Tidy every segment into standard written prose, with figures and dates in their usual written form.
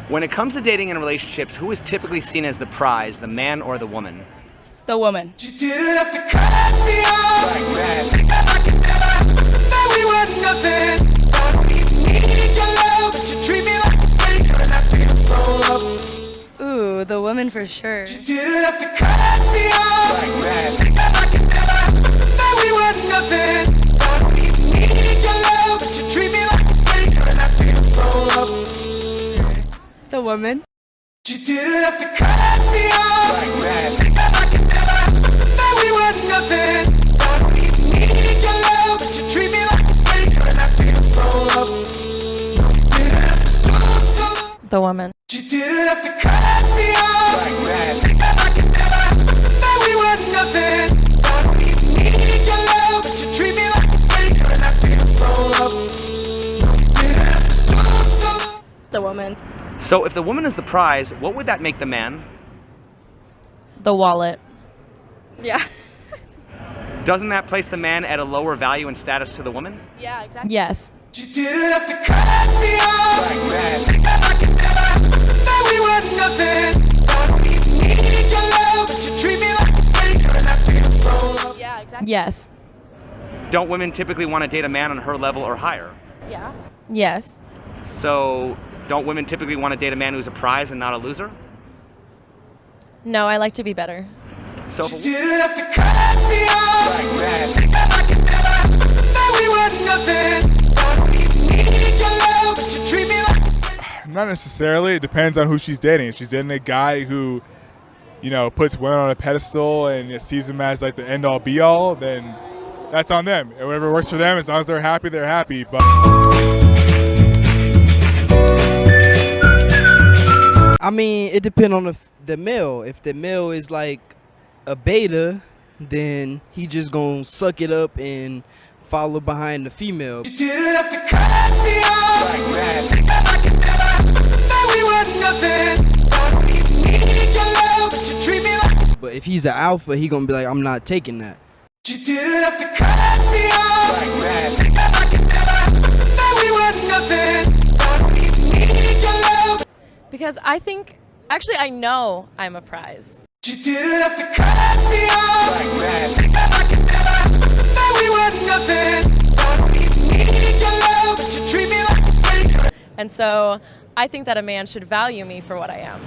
When it comes to dating and relationships, who is typically seen as the prize, the man or the woman? The woman. You didn't have to cut me off like that. Now we were nothing. I don't even need your love, but you treat me like a stranger, and I feel so loved. Ooh, the woman for sure. You didn't have to cut me off like that. Now we were nothing. I don't even need your love, but you treat me like a stranger, and I feel so loved. The woman. You didn't have to cut me off like that. Now we were nothing. I don't even need your love, but you treat me like a stranger, and I feel so loved. No, you didn't have to stop so long. The woman. You didn't have to cut me off like that. Now we were nothing. I don't even need your love, but you treat me like a stranger, and I feel so loved. No, you didn't have to stop so long. The woman. So if the woman is the prize, what would that make the man? The wallet. Yeah. Doesn't that place the man at a lower value and status to the woman? Yeah, exactly. Yes. You didn't have to cut me off like that. Now we were nothing. I don't even need your love, but you treat me like a stranger, and I feel so loved. Yeah, exactly. Yes. Don't women typically want to date a man on her level or higher? Yeah. Yes. So don't women typically want to date a man who's a prize and not a loser? No, I like to be better. So You didn't have to cut me off like that. Now we were nothing. I don't even need your love, but you treat me like a stranger. Not necessarily. It depends on who she's dating. If she's dating a guy who, puts women on a pedestal and sees them as like the end-all be-all, then that's on them. And whatever works for them, as long as they're happy, they're happy. But I mean, it depends on the male. If the male is like a beta, then he just gonna suck it up and follow behind the female. You didn't have to cut me off like that. Now we were nothing. I don't even need your love, but you treat me like. But if he's an alpha, he gonna be like, I'm not taking that. You didn't have to cut me off like that. Now we were nothing. I don't even need your love. Because I know I'm a prize. You didn't have to cut me off like that. Now we were nothing. I don't even need your love, but you treat me like a stranger. And so I think that a man should value me for what I am.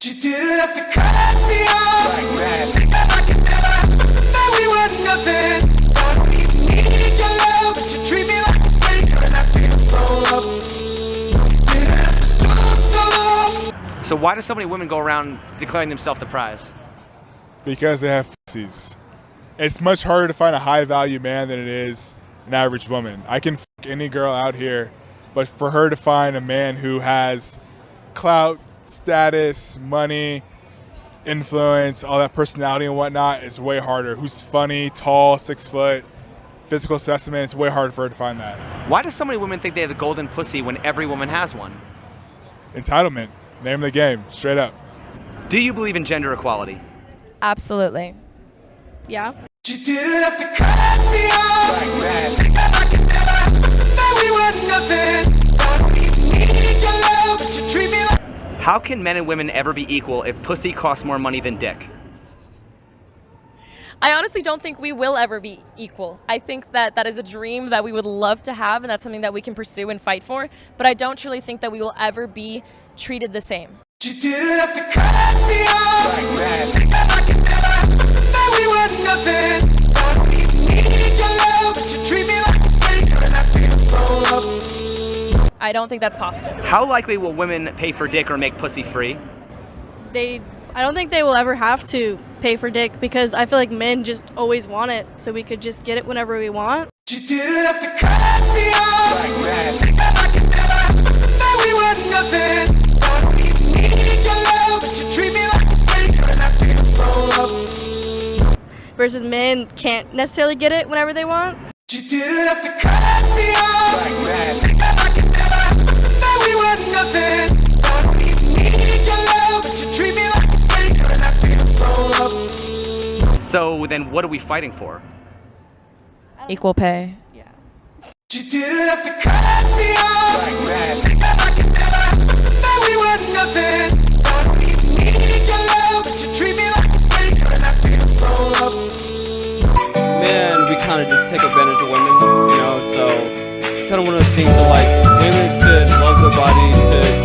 You didn't have to cut me off like that. Now we were nothing. I don't even need your love, but you treat me like a stranger, and I feel so loved. No, you didn't have to stop so long. So why do so many women go around declaring themselves the prize? because they have pussies. It's much harder to find a high-value man than it is an average woman. I can fuck any girl out here, but for her to find a man who has clout, status, money, influence, all that personality and whatnot, is way harder. Who's funny, tall, 6 foot, physical specimen, it's way harder for her to find that. Why do so many women think they have the golden pussy when every woman has one? Entitlement, name of the game, straight up. Do you believe in gender equality? Absolutely. Yeah. You didn't have to cut me off like that. Now we were nothing. I don't even need your love, but you treat me like. How can men and women ever be equal if pussy costs more money than dick? I honestly don't think we will ever be equal. I think that that is a dream that we would love to have, and that's something that we can pursue and fight for, but I don't truly think that we will ever be treated the same. You didn't have to cut me off like that. Now we were nothing. I don't even need your love, but you treat me like a stranger, and I feel so loved. I don't think that's possible. How likely will women pay for dick or make pussy free? I don't think they will ever have to pay for dick because I feel like men just always want it, so we could just get it whenever we want. You didn't have to cut me off like that. Now we were nothing. I don't even need your love, but you treat me like a stranger, and I feel so loved. Versus men can't necessarily get it whenever they want. You didn't have to cut me off like that. Now we were nothing. I don't even need your love, but you treat me like a stranger, and I feel so loved. So then what are we fighting for? Equal pay. You didn't have to cut me off like that. Now we were nothing. kind of just take advantage of women, you know. So it's kind of one of those things of like women should love their body, should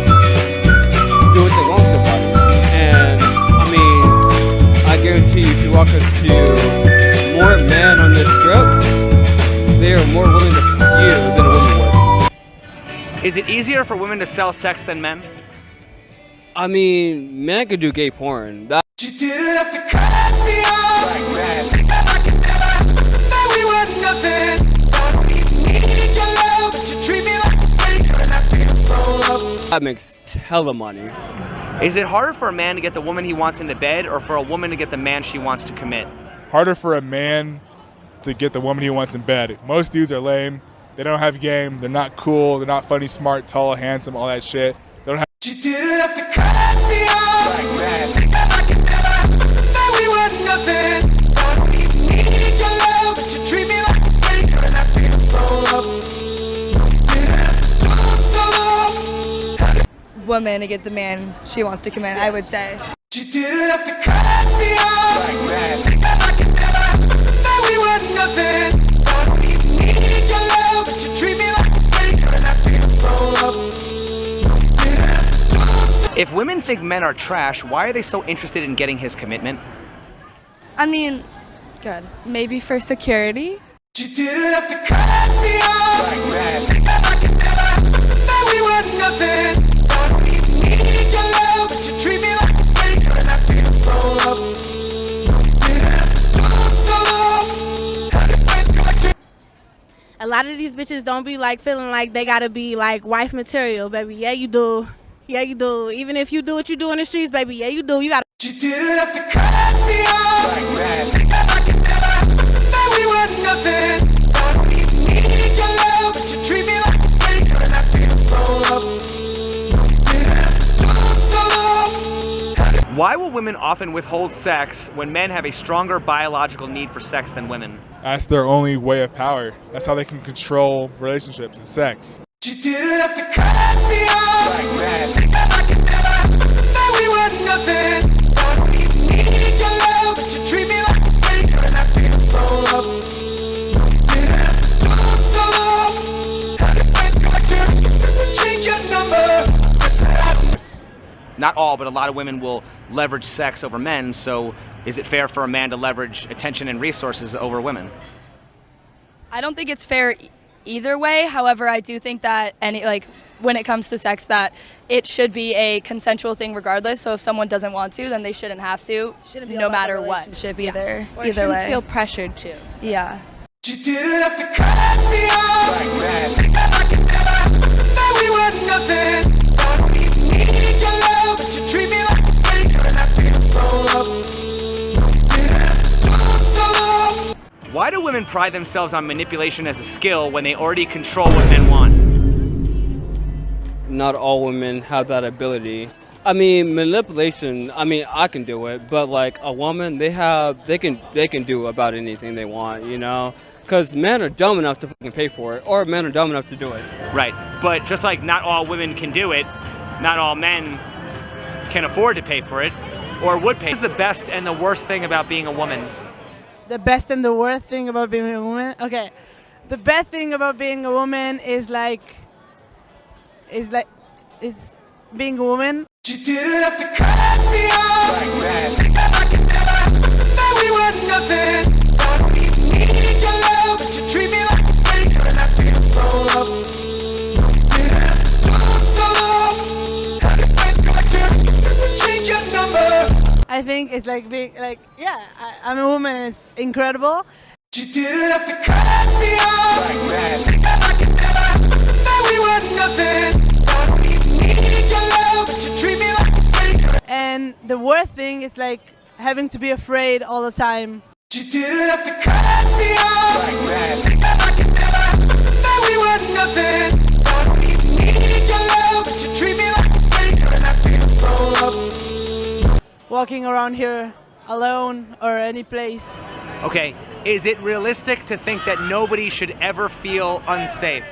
do what they want with their body. And I mean, I guarantee you, if you walk up to more men on this strip, they are more willing to fuck you than a woman would. Is it easier for women to sell sex than men? I mean, men could do gay porn. That You didn't have to cut me off. I could never know we were nothing. I don't even need your love, but you treat me like a stranger, and I feel so loved. that makes hella money. Is it harder for a man to get the woman he wants into bed or for a woman to get the man she wants to commit? Harder for a man to get the woman he wants in bed. Most dudes are lame. They don't have game. They're not cool. They're not funny, smart, tall, handsome, all that shit. They don't have. You didn't have to cut me off. I could never know we were nothing. I don't even need your love, but you treat me like a stranger, and I feel so loved. Woman to get the man she wants to commit, I would say. You didn't have to cut me off. I could never know we were nothing. I don't even need your love, but you treat me like a stranger, and I feel so loved. If women think men are trash, why are they so interested in getting his commitment? I mean, good. Maybe for security. You didn't have to cut me off. I could never know we were nothing. I don't even need your love, but you treat me like a stranger, and I feel so loved. A lot of these bitches don't be like feeling like they gotta be like wife material, baby. Yeah, you do. Yeah, you do. Even if you do what you do in the streets, baby. Yeah, you do. You gotta. You didn't have to cut me off. I could never know we were nothing. I don't even need your love, but you treat me like a stranger, and I feel so loved. Why will women often withhold sex when men have a stronger biological need for sex than women? That's their only way of power. That's how they can control relationships, is sex. You didn't have to cut me off. I could never know we were nothing. I don't even need your love, but you treat me like a stranger, and I feel so loved. Change your number. Not all, but a lot of women will leverage sex over men, so is it fair for a man to leverage attention and resources over women? I don't think it's fair either way. However, I do think that when it comes to sex, that it should be a consensual thing regardless. So if someone doesn't want to, then they shouldn't have to, Shouldn't be no about matter the what. relationship either. Or you Either shouldn't way. feel pressured to. Yeah. You didn't have to cut me off. I could never know we were nothing. I don't even need your love, but you treat me like a stranger, and I feel so loved. Why do women pride themselves on manipulation as a skill when they already control what men want? Not all women have that ability. I mean, manipulation, I mean, I can do it, but like a woman, they can do about anything they want, you know? Because men are dumb enough to fucking pay for it, or men are dumb enough to do it. Right, but just like not all women can do it, not all men can afford to pay for it, or would pay. What is the best and the worst thing about being a woman? The best and the worst thing about being a woman? Okay. The best thing about being a woman is being a woman. You didn't have to cut me off. I could never know we were nothing. I don't even need your love, but you treat me like a stranger, and I feel so loved. Change your number. I think it's like being I'm a woman and it's incredible. You didn't have to cut me off. I could never know we were nothing. I don't even need your love, but you treat me like a stranger. And the worst thing is like having to be afraid all the time. You didn't have to cut me off. I could never know we were nothing. I don't even need your love, but you treat me like a stranger, and I feel so loved. Walking around here alone or any place. Okay, is it realistic to think that nobody should ever feel unsafe?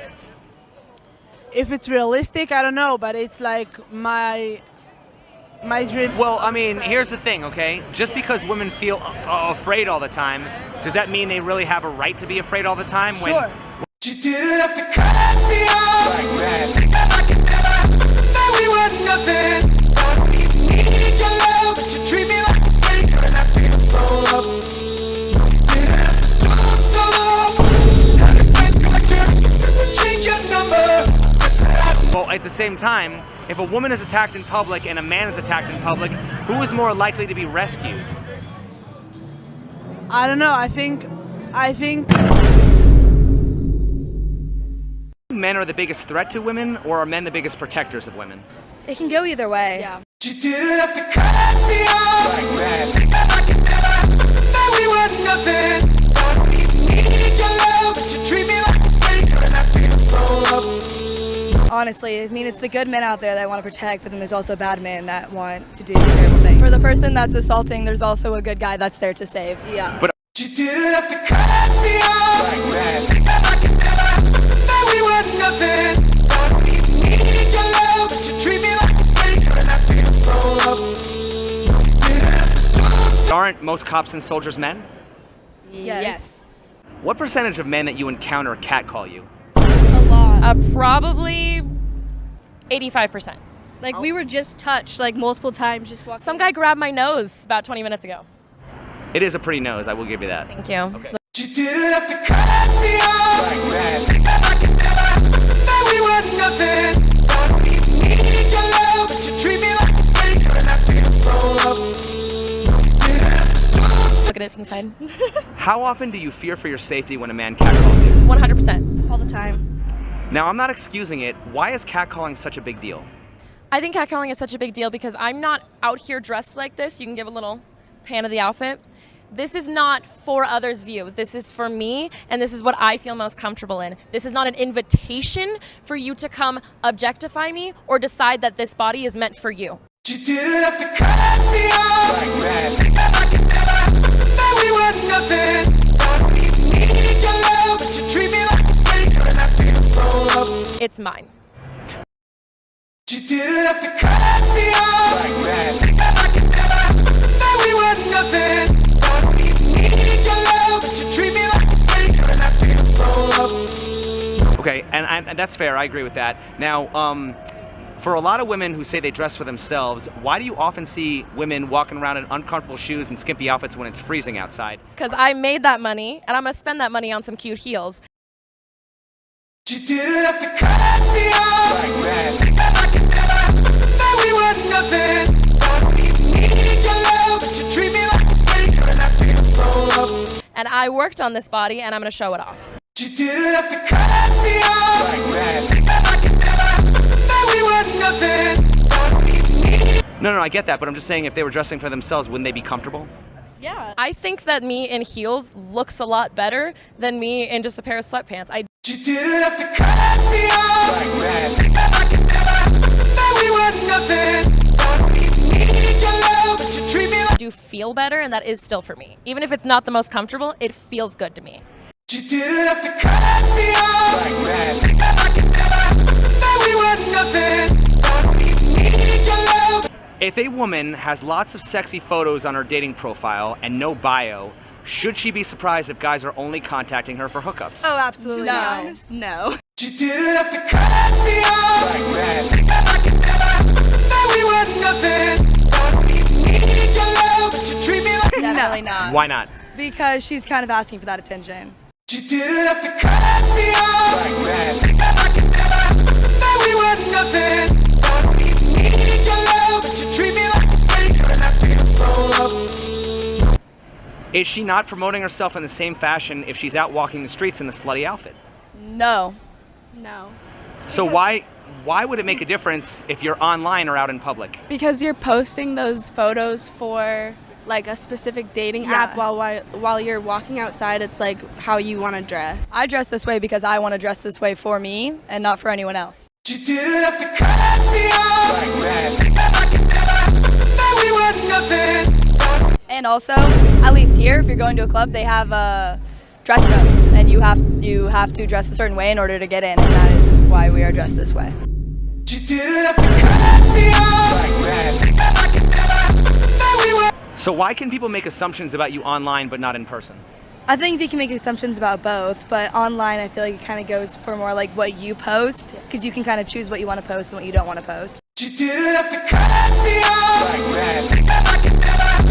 If it's realistic, I don't know, but it's like my my dream. Well, I mean, here's the thing, okay? Just because women feel afraid all the time, does that mean they really have a right to be afraid all the time? Sure. You didn't have to cut me off like that. I could never know we were nothing. I don't even need your love, but you treat me like a stranger, and I feel so loved. You didn't have to stop so long. Now the friends come turn, you change your number. Well, at the same time, if a woman is attacked in public and a man is attacked in public, who is more likely to be rescued? I don't know. I think Men are the biggest threat to women, or are men the biggest protectors of women? It can go either way. Yeah. You didn't have to cut me off like that. I could never know we were nothing. I don't even need your love, but you treat me like a stranger, and I feel so loved. Honestly, I mean, it's the good men out there that want to protect, but then there's also bad men that want to do terrible things. For the person that's assaulting, there's also a good guy that's there to save. Yeah. But You didn't have to cut me off like that. I could never know we were nothing. I don't even need your love, but you treat me like a stranger, and I feel so loved. You didn't have to stop. aren't most cops and soldiers men? Yes. What percentage of men that you encounter catcall you? A lot. Probably 85%. Like we were just touched like multiple times just walking. Some guy grabbed my nose about 20 minutes ago. It is a pretty nose, I will give you that. Thank you. Okay. You didn't have to cut me off like that. I could never know we were nothing. I don't even need your love, but you treat me like a stranger, and I feel so loved. You didn't have to stop. Look at it from the side. How often do you fear for your safety when a man catcalls you? 100%. all the time. Now, I'm not excusing it. Why is catcalling such a big deal? I think catcalling is such a big deal because I'm not out here dressed like this. You can give a little pan of the outfit. This is not for others' view. This is for me, and this is what I feel most comfortable in. This is not an invitation for you to come objectify me or decide that this body is meant for you. You didn't have to cut me off like that. I could never know we were nothing. I don't even need your love, but you treat me like a stranger, and I feel so loved. It's mine. You didn't have to cut me off like that. I could never know we were nothing. I don't even need your love, but you treat me like a stranger, and I feel so loved. Okay, and that's fair. I agree with that. Now, for a lot of women who say they dress for themselves, why do you often see women walking around in uncomfortable shoes and skimpy outfits when it's freezing outside? Because I made that money, and I'm going to spend that money on some cute heels. You didn't have to cut me off like that. I could never know we were nothing. I don't even need your love, but you treat me like a stranger, and I feel so loved. And I worked on this body, and I'm going to show it off. You didn't have to cut me off like that. I could never know we were nothing. I don't even need. No, I get that, but I'm just saying if they were dressing for themselves, wouldn't they be comfortable? Yeah. I think that me in heels looks a lot better than me in just a pair of sweatpants. You didn't have to cut me off like that. I could never know we were nothing. I don't even need your love, but you treat me like. do feel better, and that is still for me. Even if it's not the most comfortable, it feels good to me. You didn't have to cut me off like that. I could never know we were nothing. I don't even need your love. If a woman has lots of sexy photos on her dating profile and no bio, should she be surprised if guys are only contacting her for hookups? Oh, absolutely not. No. You didn't have to cut me off like that. I could never know we were nothing. I don't even need your love, but you treat me like. Definitely not. Why not? Because she's kind of asking for that attention. You didn't have to cut me off like that. I could never know we were nothing. I don't even need your love, but you treat me like a stranger, and I feel so loved. Is she not promoting herself in the same fashion if she's out walking the streets in a slutty outfit? No. No. So why would it make a difference if you're online or out in public? Because you're posting those photos for like a specific dating Yeah. app while you're walking outside. It's like how you want to dress. I dress this way because I want to dress this way for me and not for anyone else. You didn't have to cut me off like that. I could never know we were nothing. And also, at least here, if you're going to a club, they have dress codes, and you have to dress a certain way in order to get in, and that is why we are dressed this way. You didn't have to cut me off. I can never we were. So why can people make assumptions about you online but not in person? I think they can make assumptions about both, but online I feel like it kind of goes for more like what you post, because you can kind of choose what you want to post and what you don't want to post. You didn't have to cut me off. I can never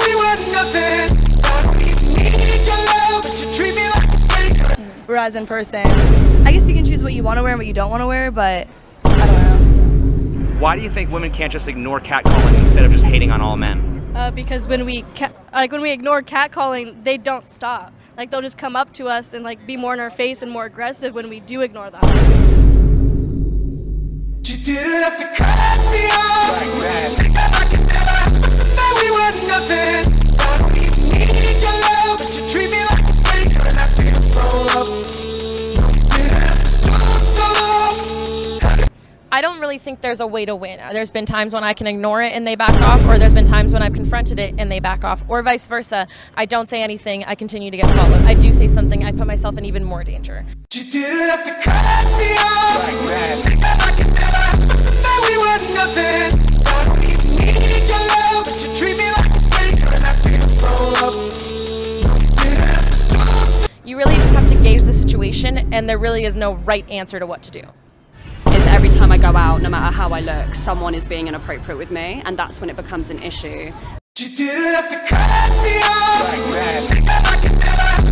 we were nothing. I don't even need your love, but you treat me like a stranger. Whereas in person, I guess you can choose what you want to wear and what you don't want to wear, but I don't know. Why do you think women can't just ignore catcalling instead of just hating on all men? Because when we ignore catcalling, they don't stop. Like they'll just come up to us and like be more in our face and more aggressive when we do ignore them. You didn't have to cut me off. I can never we were nothing. I don't even need your love, but you treat me like a stranger, and I feel so loved. You didn't have to stop so long. I don't really think there's a way to win. There's been times when I can ignore it and they back off, or there's been times when I've confronted it and they back off, or vice versa. I don't say anything, I continue to get followed. I do say something, I put myself in even more danger. You didn't have to cut me off. I can never we were nothing. I don't even need your love, but you treat me like a stranger, and I feel so loved. You didn't have to stop. You really just have to gauge the situation, and there really is no right answer to what to do. Is every time I go out, no matter how I look, someone is being inappropriate with me, and that's when it becomes an issue. You didn't have to cut me off. I can never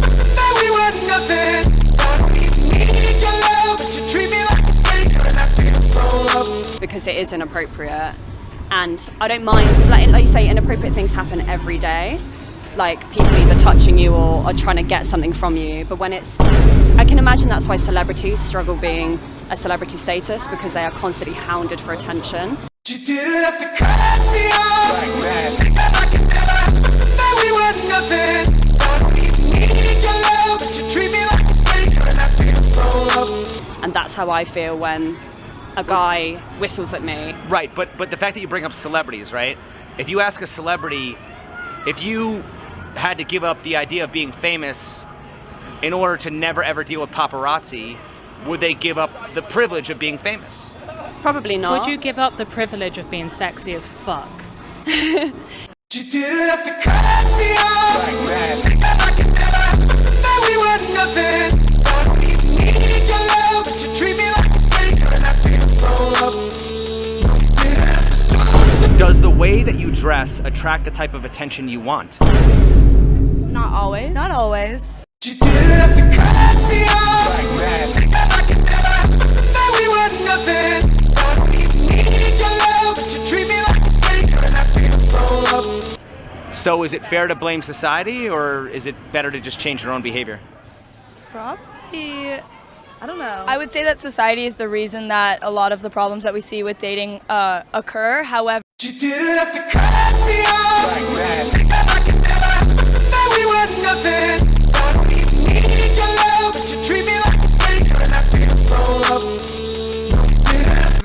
we were nothing. I don't even need your love, but you treat me like a stranger, and I feel so loved. Because it is inappropriate, and I don't mind, like you say, inappropriate things happen every day, like people either touching you or trying to get something from you. But when it's, I can imagine that's why celebrities struggle being a celebrity status, because they are constantly hounded for attention. You didn't have to cut me off. I can never we were nothing. I don't even need your love, but you treat me like a stranger, and I feel so loved. And that's how I feel when a guy whistles at me. Right, but the fact that you bring up celebrities, right? If you ask a celebrity, if you had to give up the idea of being famous in order to never ever deal with paparazzi, would they give up the privilege of being famous? Probably not. Would you give up the privilege of being sexy as fuck? You didn't have to cut me off. I can never we were nothing. I don't even need your love, but you treat me like a stranger, and I feel so loved. You didn't have to stop. Does the way that you dress attract the type of attention you want? Not always. Not always. You didn't have to cut me off. I can never we were nothing. I don't even need your love, but you treat me like a stranger, and I feel so loved. So is it fair to blame society, or is it better to just change your own behavior? Probably, I don't know. I would say that society is the reason that a lot of the problems that we see with dating occur. However, You didn't have to cut me off. I can never we were nothing. I don't even need your love, but you treat me like a stranger, and I feel so loved.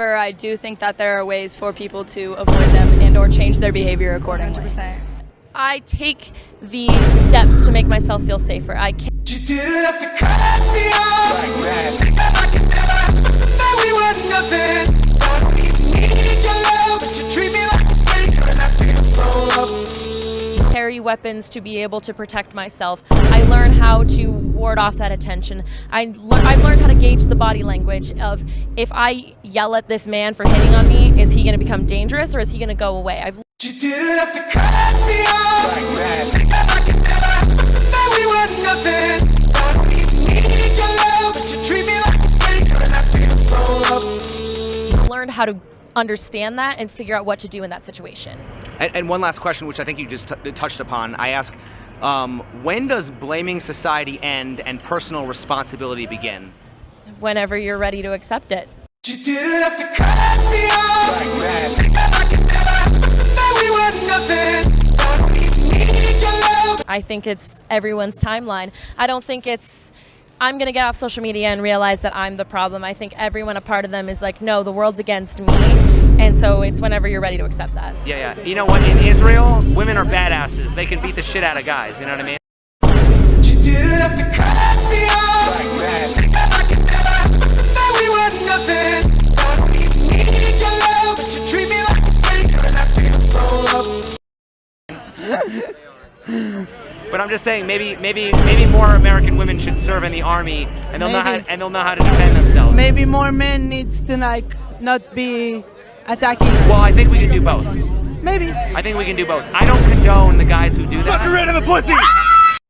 I do think that there are ways for people to avoid them and or change their behavior accordingly. 100%. I take these steps to make myself feel safer. I can't. You didn't have to cut me off. I can never we were nothing. I don't even need your love, but you treat me like a stranger, and I feel so loved. Carry weapons to be able to protect myself. I learn how to ward off that attention. I've learned how to gauge the body language of, if I yell at this man for hitting on me, is he going to become dangerous or is he going to go away? You didn't have to cut me off. I can never we were nothing. I don't even need your love, but you treat me like a stranger, and I feel so loved. Learned how to understand that and figure out what to do in that situation. And one last question, which I think you just touched upon. I ask, when does blaming society end and personal responsibility begin? Whenever you're ready to accept it. You didn't have to cut me off. I can never we were nothing. I don't even need your love. I think it's everyone's timeline. I don't think it's, I'm going to get off social media and realize that I'm the problem. I think everyone, a part of them is like, no, the world's against me. And so it's whenever you're ready to accept that. Yeah. You know what? In Israel, women are badasses. They can beat the shit out of guys. You know what I mean? You didn't have to cut me off. I can never we were nothing. I don't even need just saying maybe more American women should serve in the army, and they'll know how to defend themselves. Maybe more men needs to like not be attacking. Well, I think we can do both. Maybe. I think we can do both. I don't condone the guys who do that. Fucking rid of the pussy!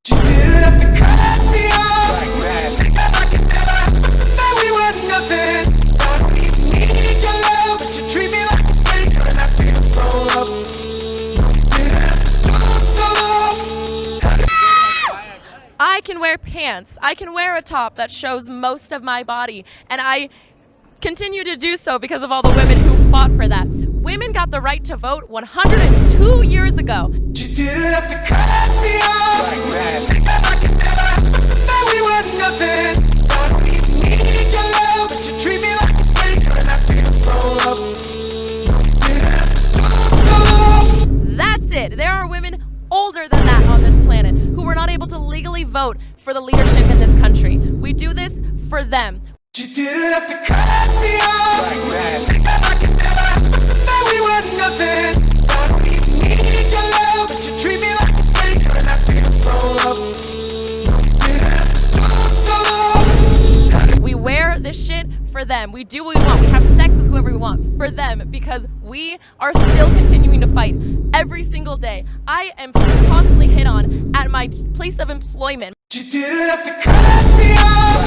You didn't have to cut me off. Said that I could never happen, that we were nothing. I don't even need your love, but you treat me like a stranger, and I feel so loved. You didn't have to stop so long. I can wear pants. I can wear a top that shows most of my body, and I continue to do so because of all the women who fought for that. Women got the right to vote 102 years ago. You didn't have to cut me off. Said that I could never happen, that we were nothing. I don't even need your love, but you treat me like a stranger, and I feel so loved. You didn't have to stop so long. That's it. There are women older than that on this planet who were not able to legally vote for the leadership in this country. We do this for them. You didn't have to cut me off. Said that I could never happen, that we were nothing. I don't even need your love, but you treat me like a stranger, and I feel so loved. You didn't have to stop so long. We wear this shit for them. We do what we want. We have sex with whoever we want for them because we are still continuing to fight every single day. I am constantly hit on at my place of employment. You didn't have to cut me off.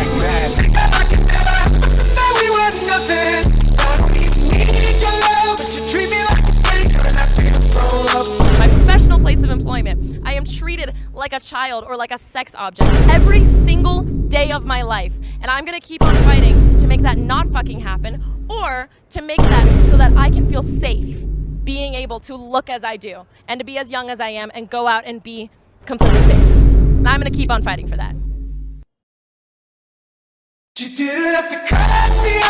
Said that I could never happen, that we were nothing. I don't even need your love, but you treat me like a stranger, and I feel so loved. My professional place of employment, I am treated like a child or like a sex object every single day of my life. And I'm gonna keep on fighting to make that not fucking happen, or to make that so that I can feel safe being able to look as I do and to be as young as I am and go out and be completely safe. And I'm gonna keep on fighting for that. You didn't have to cut me